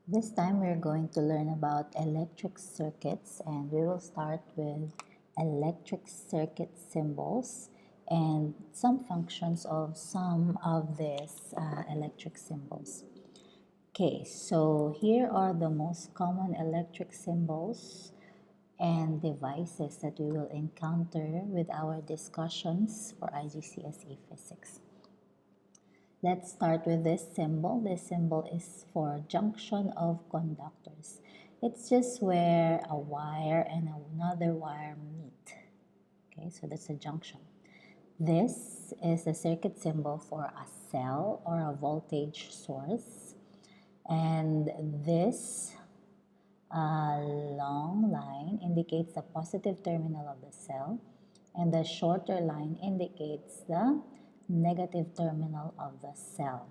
This time we're going to learn about electric circuits, and we will start with electric circuit symbols and some functions of some of these electric symbols. Okay, so here are the most common electric symbols and devices that we will encounter with our discussions for IGCSE physics. Let's start with this symbol. This symbol is for junction of conductors. It's just where a wire and another wire meet. Okay, so that's a junction. This is the circuit symbol for a cell or a voltage source. And this long line indicates the positive terminal of the cell, and the shorter line indicates the negative terminal of the cell.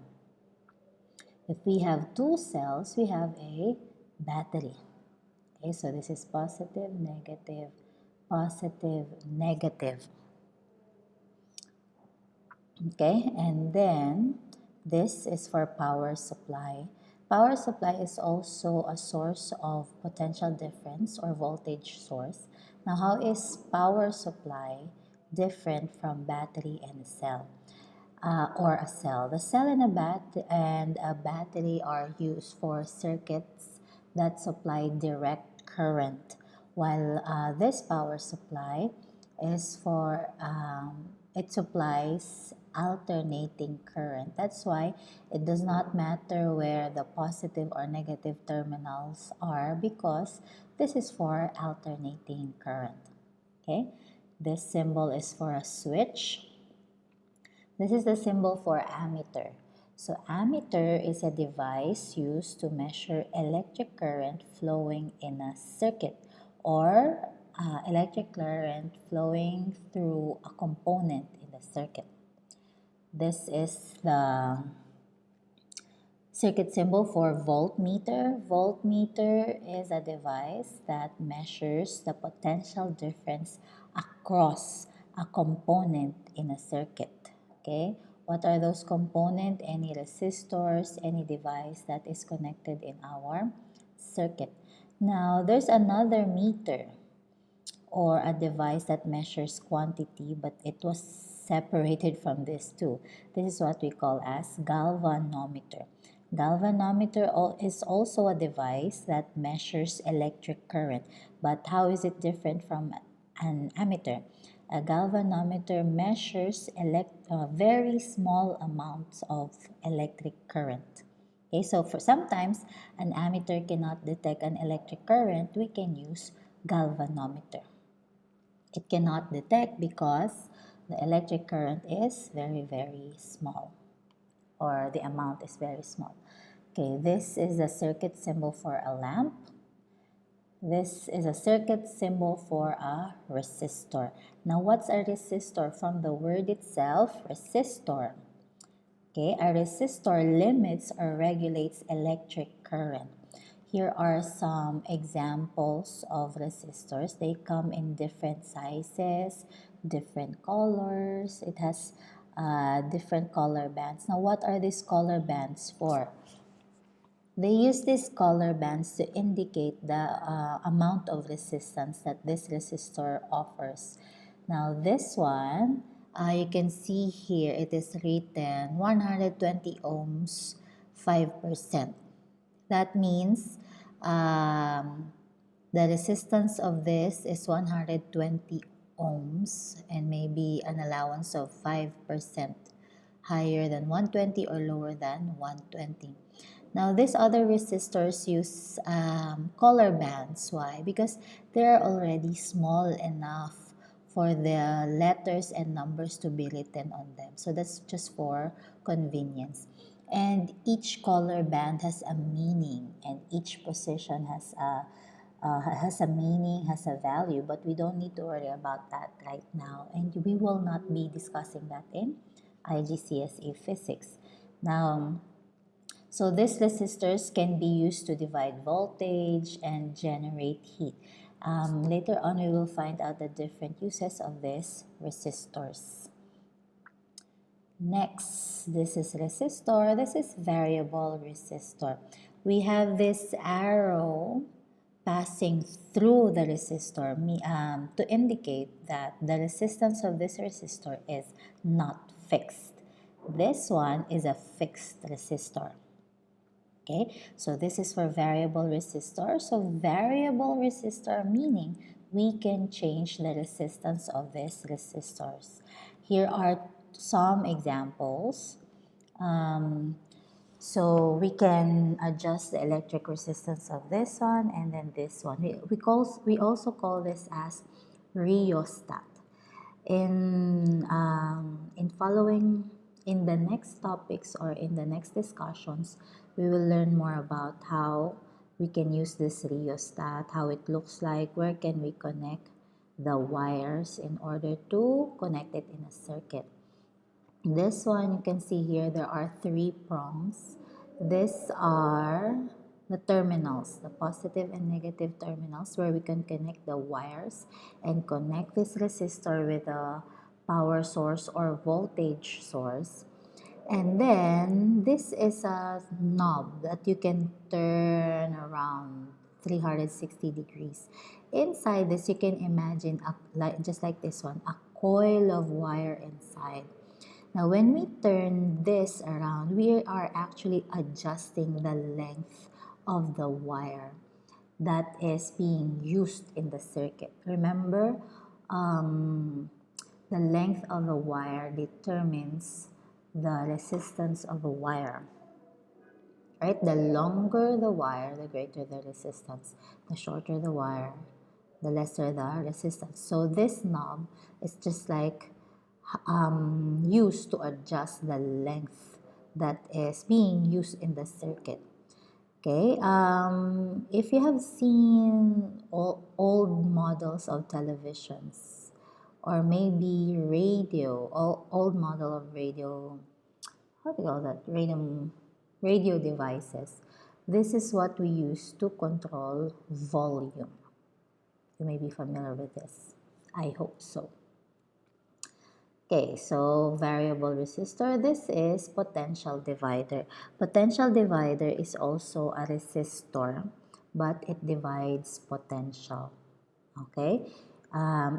If we have two cells, we have a battery. Okay, so this is positive, negative, positive, negative. Okay, and then this is for power supply. Power supply is also a source of potential difference or voltage source. Now, how is power supply different from battery and cell? Or a cell? The cell and a battery are used for circuits that supply direct current, while this power supply is for it supplies alternating current. That's why it does not matter where the positive or negative terminals are, because this is for alternating current. Okay, this symbol is for a switch. This is the symbol for ammeter. So ammeter is a device used to measure electric current flowing in a circuit, or electric current flowing through a component in the circuit. This is the circuit symbol for voltmeter. Voltmeter is a device that measures the potential difference across a component in a circuit. Okay, what are those components? Any resistors, any device that is connected in our circuit. Now, there's another meter, or a device that measures quantity, but it was separated from this too. This is what we call as galvanometer. Galvanometer is also a device that measures electric current, but how is it different from an ammeter? A galvanometer measures very small amounts of electric current. Okay, so for sometimes an ammeter cannot detect an electric current, we can use galvanometer. It cannot detect because the electric current is very small, or the amount is very small. Okay, this is a circuit symbol for a lamp. This is a circuit symbol for a resistor. Now, what's a resistor? From the word itself, resistor. Okay, a resistor limits or regulates electric current. Here are some examples of resistors. They come in different sizes, different colors. It has different color bands. Now, what are these color bands for? They use these color bands to indicate the amount of resistance that this resistor offers. Now this one, you can see here it is written 120 ohms, 5%. That means the resistance of this is 120 ohms and maybe an allowance of 5%, higher than 120 or lower than 120. Now, these other resistors use color bands. Why? Because they're already small enough for the letters and numbers to be written on them. So that's just for convenience. And each color band has a meaning, and each position has a meaning, has a value, but we don't need to worry about that right now. And we will not be discussing that in IGCSE physics. Now, so these resistors can be used to divide voltage and generate heat. Later on, we will find out the different uses of these resistors. Next, this is resistor. This is variable resistor. we have this arrow passing through the resistor to indicate that the resistance of this resistor is not fixed. This one is a fixed resistor. Okay, so this is for variable resistor. So variable resistor meaning we can change the resistance of these resistors. Here are some examples. So we can adjust the electric resistance of this one and then this one. We also call this as rheostat. In the next topics or in the next discussions, we will learn more about how we can use this rheostat, how it looks like, where can we connect the wires in order to connect it in a circuit. This one, you can see here, there are 3 prongs. These are the terminals, the positive and negative terminals, where we can connect the wires and connect this resistor with a power source or voltage source. And then this is a knob that you can turn around 360 degrees. Inside this, you can imagine just like this one, a coil of wire inside. Now, when we turn this around, we are actually adjusting the length of the wire that is being used in the circuit. Remember, the length of the wire determines the resistance of the wire. Right? The longer the wire, the greater the resistance. The shorter the wire, the lesser the resistance. So this knob is just like used to adjust the length that is being used in the circuit. Okay, if you have seen old models of televisions or maybe old model of radio, how do you call that? Radio devices. This is what we use to control volume. You may be familiar with this. I hope so. Okay, so variable resistor, this is potential divider. Potential divider is also a resistor, but it divides potential. Okay,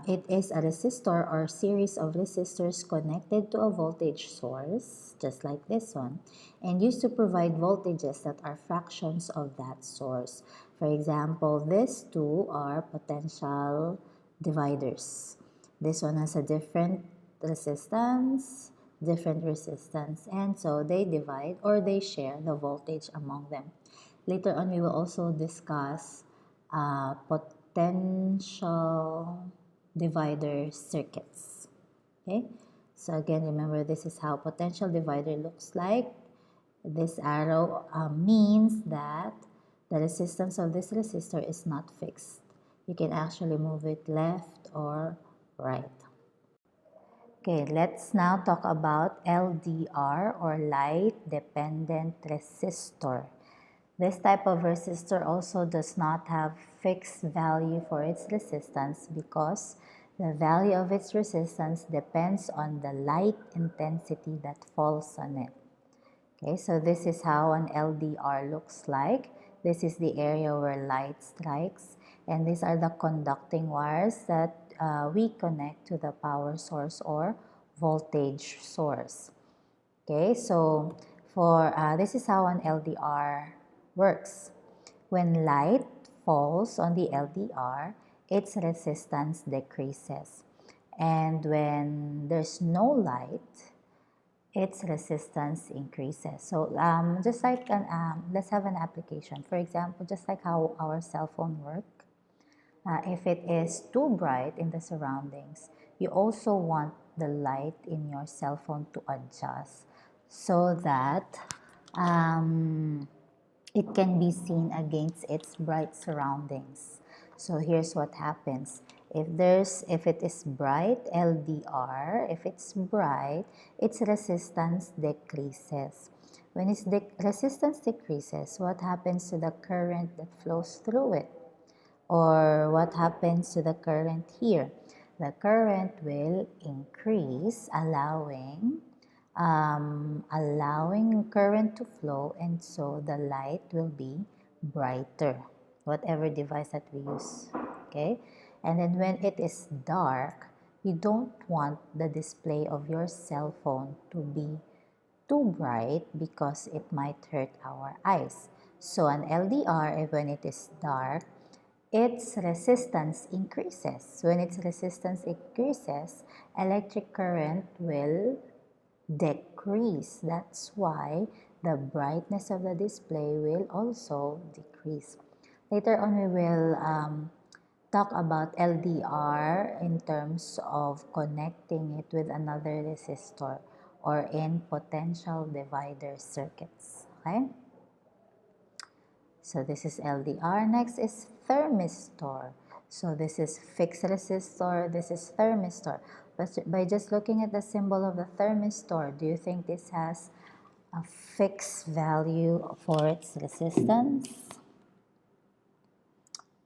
it is a resistor or series of resistors connected to a voltage source, just like this one, and used to provide voltages that are fractions of that source. For example, these two are potential dividers. This one has a different resistance, and so they divide or they share the voltage among them. Later on, we will also discuss potential divider circuits. Okay, so again, remember, this is how potential divider looks like. This arrow means that the resistance of this resistor is not fixed. You can actually move it left or right. Okay, let's now talk about LDR or light dependent resistor. This type of resistor also does not have fixed value for its resistance because the value of its resistance depends on the light intensity that falls on it. Okay, so this is how an LDR looks like. This is the area where light strikes, and these are the conducting wires that we connect to the power source or voltage source. Okay, so this is how an LDR works. When light falls on the LDR, its resistance decreases. And when there's no light, its resistance increases. So just like let's have an application. For example, just like how our cell phone works. If it is too bright in the surroundings, you also want the light in your cell phone to adjust so that it can be seen against its bright surroundings. So here's what happens. If it is bright LDR, if it's bright, its resistance decreases. When its resistance decreases, what happens to the current that flows through it? Or what happens to the current here? The current will increase, allowing allowing current to flow, and so the light will be brighter, whatever device that we use. Okay, and then when it is dark, you don't want the display of your cell phone to be too bright because it might hurt our eyes. So an LDR, when it is dark, its resistance increases. When its resistance increases, electric current will decrease. That's why the brightness of the display will also decrease. Later on, we will talk about LDR in terms of connecting it with another resistor or in potential divider circuits. Okay? So this is LDR. Next is thermistor. So this is fixed resistor, this is thermistor. But by just looking at the symbol of the thermistor, do you think this has a fixed value for its resistance?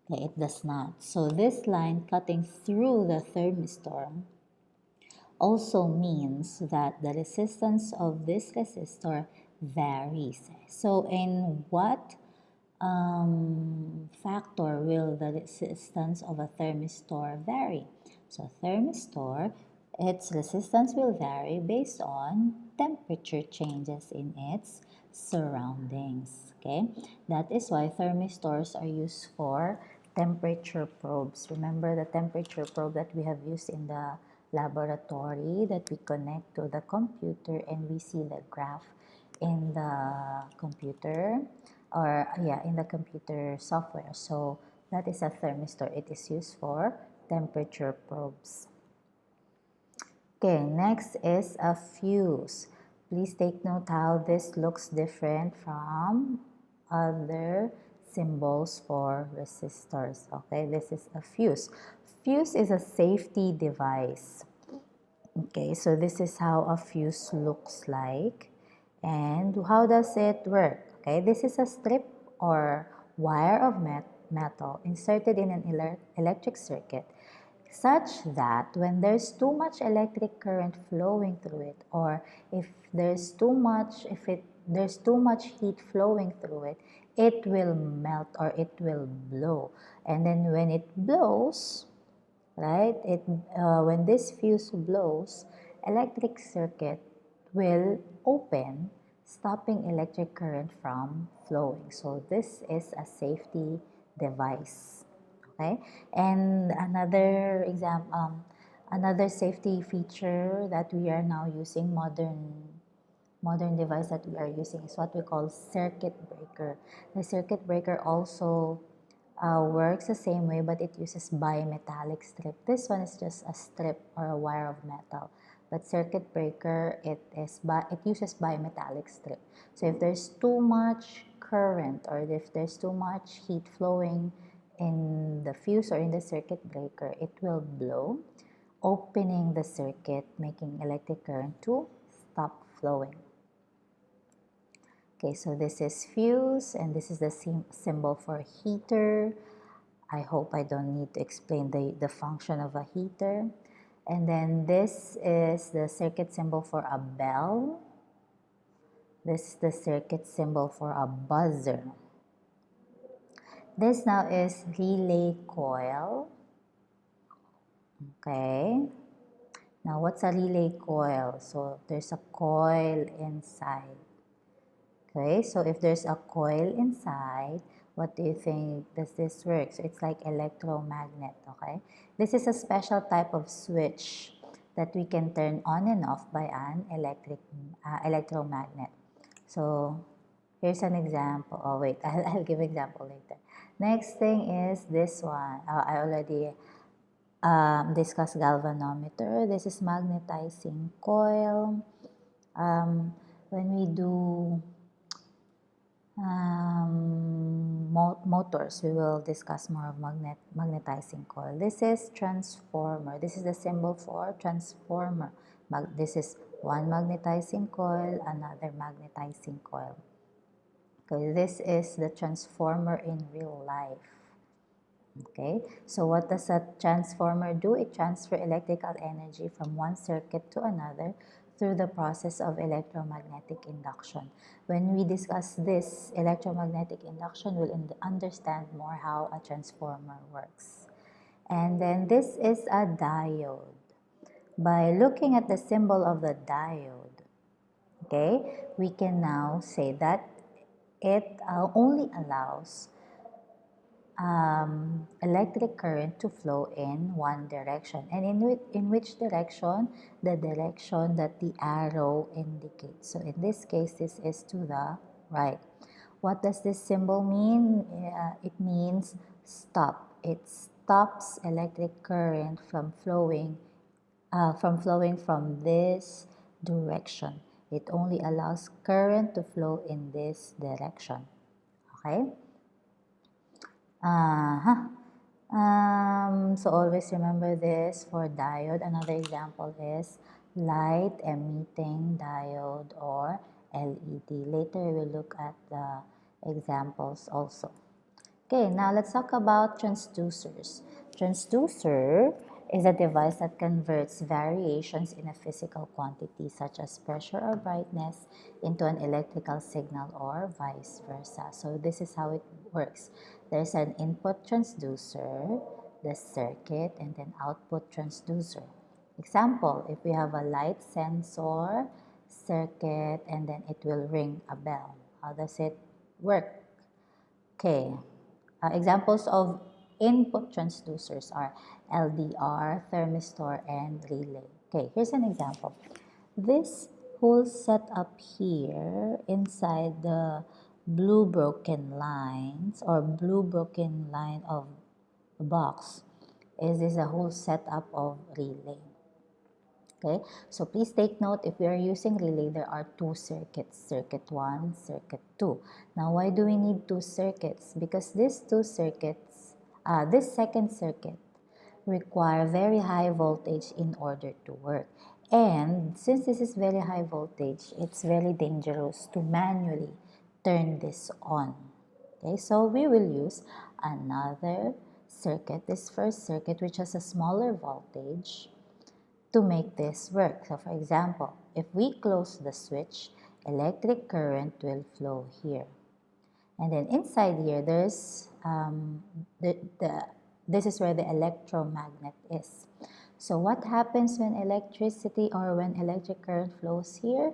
Okay, it does not. So this line cutting through the thermistor also means that the resistance of this resistor varies. So in what factor will the resistance of a thermistor vary? So thermistor, its resistance will vary based on temperature changes in its surroundings. Okay, that is why thermistors are used for temperature probes. Remember the temperature probe that we have used in the laboratory that we connect to the computer and we see the graph in the computer, or yeah, in the computer software. So that is a thermistor. It is used for temperature probes. Okay, next is a fuse. Please take note how this looks different from other symbols for resistors. Okay, this is a fuse. Fuse is a safety device. Okay, so this is how a fuse looks like. And how does it work? Okay, this is a strip or wire of metal inserted in an electric circuit such that when there's too much electric current flowing through it, or if there's too much heat flowing through it, it will melt or it will blow. And then when it blows, right, when this fuse blows, electric circuit will open, stopping electric current from flowing. So this is a safety device. Okay, and another safety feature that we are now using, modern device that we are using, is what we call circuit breaker. The circuit breaker also works the same way, but it uses bimetallic strip. This one is just a strip or a wire of metal. But circuit breaker, it uses bimetallic strip. So if there's too much current or if there's too much heat flowing in the fuse or in the circuit breaker, it will blow, opening the circuit, making electric current to stop flowing. Okay, so this is fuse and this is the symbol for heater. I hope I don't need to explain the function of a heater. And then this is the circuit symbol for a bell. This is the circuit symbol for a buzzer. This now is relay coil. Okay. Now what's a relay coil? So there's a coil inside. Okay, so if there's a coil inside, what do you think does this work? So it's like electromagnet, okay? This is a special type of switch that we can turn on and off by an electromagnet. So here's an example. Oh wait, I'll give example later. Next thing is this one. I already discussed galvanometer. This is magnetizing coil. When we do motors, we will discuss more of magnetizing coil. This is transformer. This is the symbol for transformer. This is one magnetizing coil, another magnetizing coil. Okay, this is the transformer in real life. Okay, so what does a transformer do? It transfers electrical energy from one circuit to another through the process of electromagnetic induction. When we discuss this electromagnetic induction, we'll understand more how a transformer works. And then this is a diode. By looking at the symbol of the diode, okay, we can now say that it only allows electric current to flow in one direction. And in which direction? The direction that the arrow indicates. So in this case, this is to the right. What does this symbol mean? It means stop. It stops electric current from flowing from this direction. It only allows current to flow in this direction. Okay? Uh-huh. So always remember this for diode. Another example is light emitting diode or LED. Later we will look at the examples also. Okay, now let's talk about transducers. Transducer is a device that converts variations in a physical quantity such as pressure or brightness into an electrical signal or vice versa. So this is how it works. There's an input transducer, the circuit, and then output transducer. Example, if we have a light sensor circuit and then it will ring a bell. How does it work? Okay, examples of input transducers are LDR, thermistor, and relay. Okay, here's an example. This whole setup here inside the blue broken lines or blue broken line of the box is a whole setup of relay. Okay, so please take note, if we are using relay, there are two circuits, circuit 1, circuit 2. Now, why do we need two circuits? Because these two circuits, this second circuit require very high voltage in order to work. And since this is very high voltage, it's very dangerous to manually turn this on. Okay, so we will use another circuit, this first circuit, which has a smaller voltage, to make this work. So for example, if we close the switch, electric current will flow here. And then inside here, there's this is where the electromagnet is. So what happens when electricity or when electric current flows here?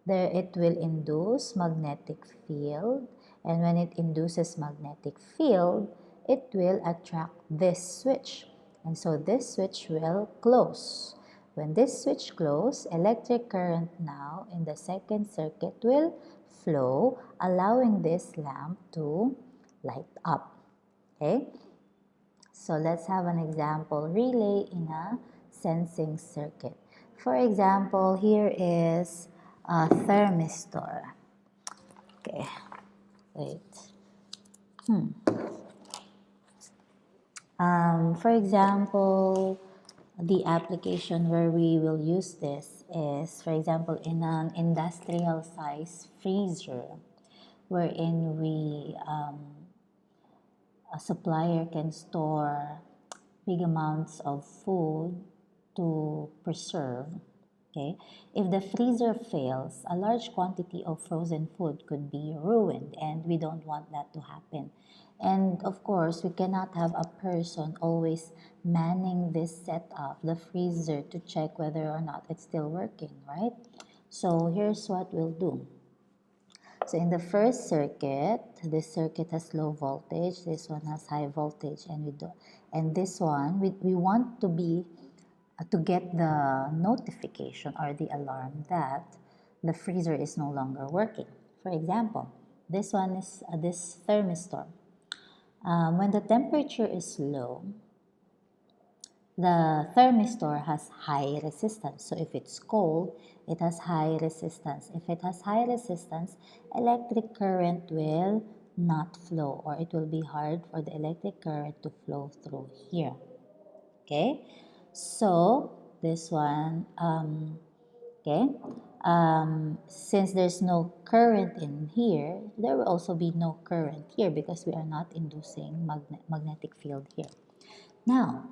There it will induce magnetic field, and when it induces magnetic field, it will attract this switch. And so this switch will close. When this switch closes, electric current now in the second circuit will flow, allowing this lamp to light up. Okay? So let's have an example relay in a sensing circuit. For example, here is a thermistor. Okay, wait. For example, the application where we will use this is, for example, in an industrial size freezer, wherein a supplier can store big amounts of food to preserve. Okay, if the freezer fails, a large quantity of frozen food could be ruined, and we don't want that to happen. And of course, we cannot have a person always manning this setup, the freezer, to check whether or not it's still working, right? So here's what we'll do. So in the first circuit, this circuit has low voltage, this one has high voltage, and this one we want to get the notification or the alarm that the freezer is no longer working. For example, this one is this thermistor. When the temperature is low, the thermistor has high resistance. So if it's cold, it has high resistance. If it has high resistance, electric current will not flow, or it will be hard for the electric current to flow through here. Okay, so this one, okay, since there's no current in here, there will also be no current here because we are not inducing magnetic field here. Now,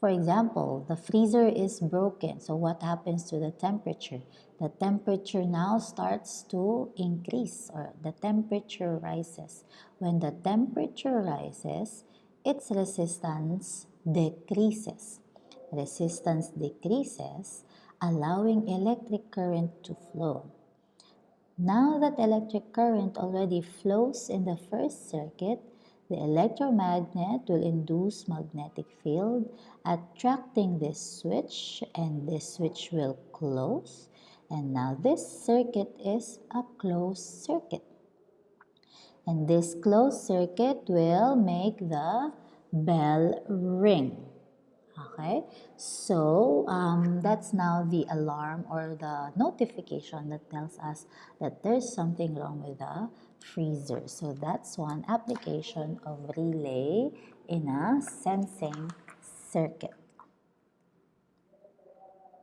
For example, the freezer is broken. So what happens to the temperature? The temperature now starts to increase, or the temperature rises. When the temperature rises, its resistance decreases. Resistance decreases, allowing electric current to flow. Now that electric current already flows in the first circuit, the electromagnet will induce magnetic field attracting this switch, and this switch will close, and now this circuit is a closed circuit. And this closed circuit will make the bell ring. Okay, so that's now the alarm or the notification that tells us that there's something wrong with the freezer. So that's one application of relay in a sensing circuit.